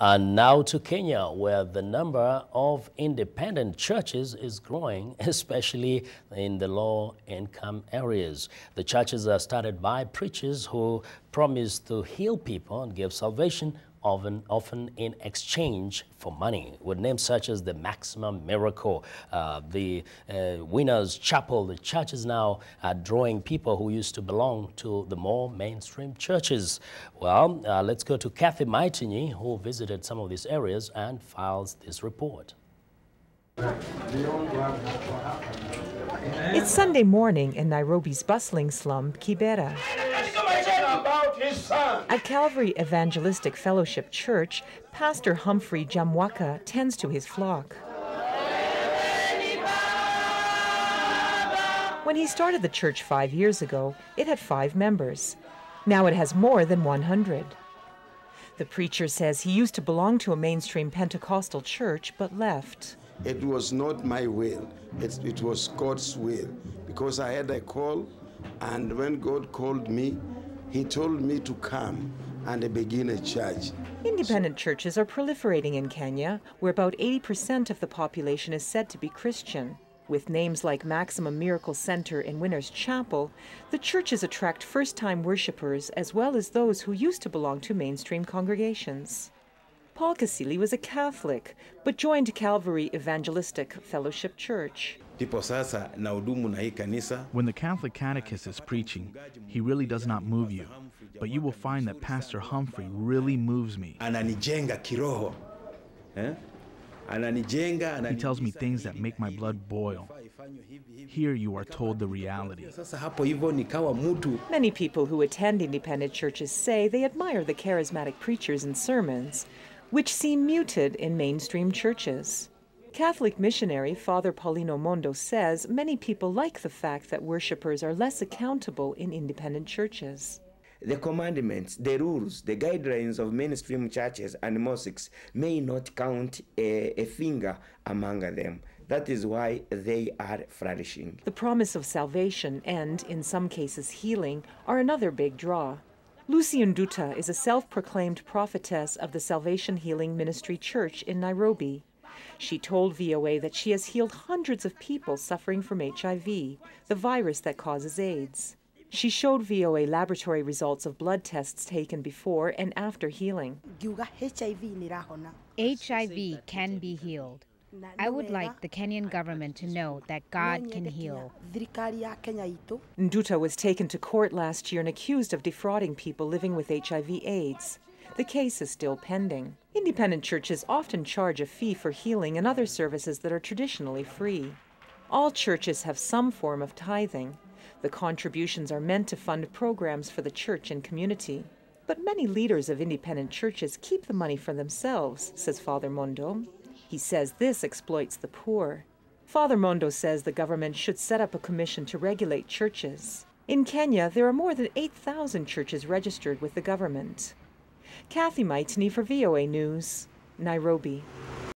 And now to Kenya, where the number of independent churches is growing, especially in the low-income areas. The churches are started by preachers who promise to heal people and give salvation, often in exchange for money, with names such as the Maximum Miracle, the Winners Chapel. The churches now are drawing people who used to belong to the more mainstream churches. Well, let's go to Kathy Maitinyi, who visited some of these areas and files this report. It's Sunday morning in Nairobi's bustling slum, Kibera. At Calvary Evangelistic Fellowship Church, Pastor Humphrey Jamwaka tends to his flock. When he started the church 5 years ago, it had 5 members. Now it has more than 100. The preacher says he used to belong to a mainstream Pentecostal church, but left. It was not my will. It was God's will, because I had a call, and when God called me, He told me to come and begin a church. Independent churches are proliferating in Kenya, where about 80% of the population is said to be Christian. With names like Maximum Miracle Center and Winners Chapel, the churches attract first-time worshipers as well as those who used to belong to mainstream congregations. Paul Kasili was a Catholic, but joined Calvary Evangelistic Fellowship Church. When the Catholic catechist is preaching, he really does not move you, but you will find that Pastor Humphrey really moves me. He tells me things that make my blood boil. Here you are told the reality. Many people who attend independent churches say they admire the charismatic preachers and sermons, which seem muted in mainstream churches. Catholic missionary Father Paulino Mondo says many people like the fact that worshipers are less accountable in independent churches. The commandments, the rules, the guidelines of mainstream churches and mosques may not count a finger among them. That is why they are flourishing. The promise of salvation and, in some cases, healing are another big draw. Lucy Nduta is a self-proclaimed prophetess of the Salvation Healing Ministry Church in Nairobi. She told VOA that she has healed hundreds of people suffering from HIV, the virus that causes AIDS. She showed VOA laboratory results of blood tests taken before and after healing. HIV can be healed. I would like the Kenyan government to know that God can heal. Nduta was taken to court last year and accused of defrauding people living with HIV/AIDS. The case is still pending. Independent churches often charge a fee for healing and other services that are traditionally free. All churches have some form of tithing. The contributions are meant to fund programs for the church and community. But many leaders of independent churches keep the money for themselves, says Father Mondo. He says this exploits the poor. Father Mondo says the government should set up a commission to regulate churches. In Kenya, there are more than 8,000 churches registered with the government. Kathy Maitinyi for VOA News, Nairobi.